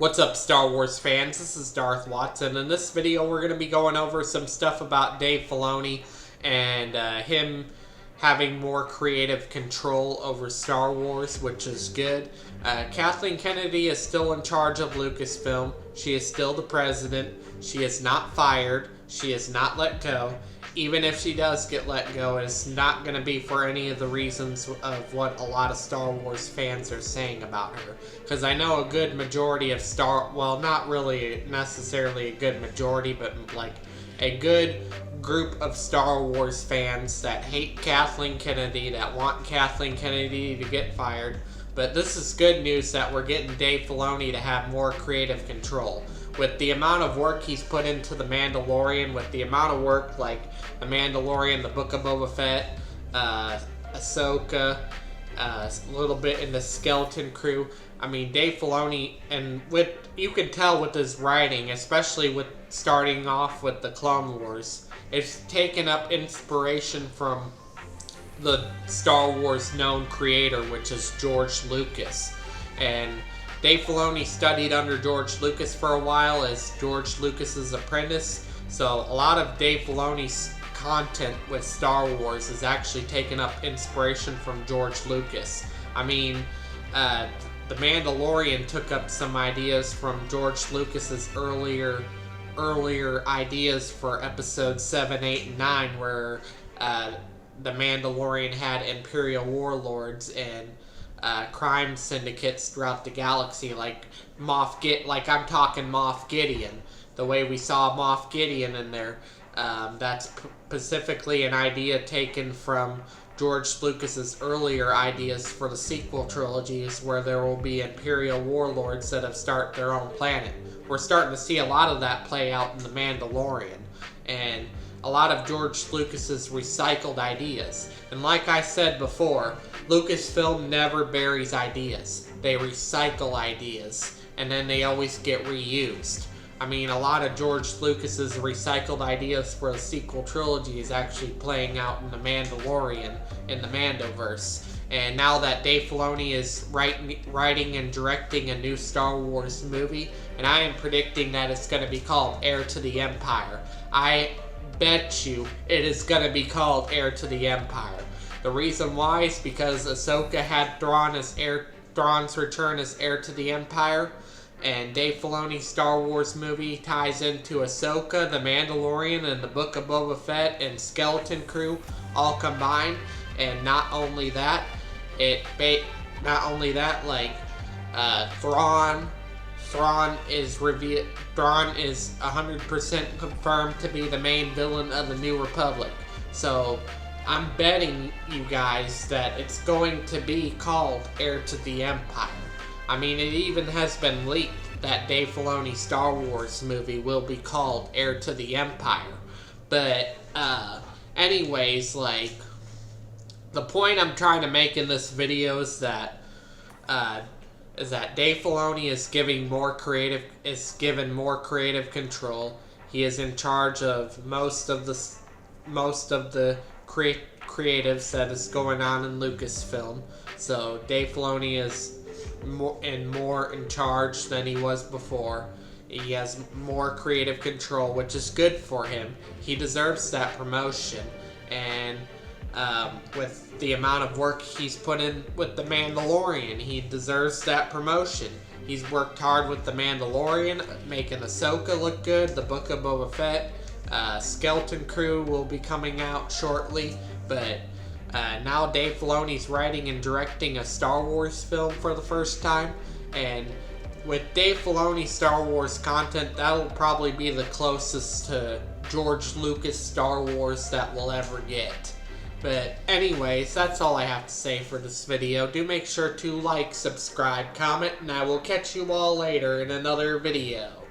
What's up, Star Wars fans? This is Darth Watson. In this video, we're going to be going over some stuff about Dave Filoni and him having more creative control over Star Wars, which is good. Kathleen Kennedy is still in charge of Lucasfilm. She is still the president. She is not fired. She is not let go. Even if she does get let go, it's not going to be for any of the reasons of what a lot of Star Wars fans are saying about her. Because I know a good majority of well, not really necessarily a good majority, but like a good group of Star Wars fans that hate Kathleen Kennedy, that want Kathleen Kennedy to get fired. But this is good news that we're getting Dave Filoni to have more creative control. With the amount of work he's put into The Mandalorian, with the amount of work like The Mandalorian, The Book of Boba Fett, Ahsoka, a little bit in the Skeleton Crew. I mean, Dave Filoni, and you can tell with his writing, especially with starting off with the Clone Wars, it's taken up inspiration from the Star Wars known creator, which is George Lucas. And Dave Filoni studied under George Lucas for a while as George Lucas's apprentice, so a lot of Dave Filoni's content with Star Wars is actually taken up inspiration from George Lucas. I mean, The Mandalorian took up some ideas from George Lucas's earlier ideas for episodes 7, 8, and 9, where The Mandalorian had Imperial warlords and crime syndicates throughout the galaxy, like I'm talking Moff Gideon. The way we saw Moff Gideon in there, that's specifically an idea taken from George Lucas's earlier ideas for the sequel trilogies, where there will be Imperial warlords that have started their own planet. We're starting to see a lot of that play out in The Mandalorian, and a lot of George Lucas's recycled ideas. And like I said before, Lucasfilm never buries ideas. They recycle ideas, and then they always get reused. I mean, a lot of George Lucas's recycled ideas for the sequel trilogy is actually playing out in The Mandalorian, in the Mandoverse. And now that Dave Filoni is writing and directing a new Star Wars movie, and I am predicting that it's going to be called Heir to the Empire. I bet you it is going to be called Heir to the Empire. The reason why is because Ahsoka had Thrawn's return as Heir to the Empire, and Dave Filoni's Star Wars movie ties into Ahsoka, The Mandalorian, and The Book of Boba Fett, and Skeleton Crew all combined. And not only that, Thrawn is 100% confirmed to be the main villain of the New Republic. So I'm betting you guys that it's going to be called Heir to the Empire. I mean, it even has been leaked that Dave Filoni's Star Wars movie will be called Heir to the Empire. But anyways, like, the point I'm trying to make in this video is that Dave Filoni is given more creative control. He is in charge of most of the creatives that is going on in Lucasfilm. So Dave Filoni is more in charge than he was before. He has more creative control, which is good for him. He deserves that promotion. And with the amount of work he's put in with The Mandalorian, he deserves that promotion. He's worked hard with The Mandalorian, making Ahsoka look good. The Book of Boba Fett, Skeleton Crew will be coming out shortly, but now Dave Filoni's writing and directing a Star Wars film for the first time, and with Dave Filoni's Star Wars content, that'll probably be the closest to George Lucas Star Wars that we'll ever get. But anyways, that's all I have to say for this video. Do make sure to like, subscribe, comment, and I will catch you all later in another video.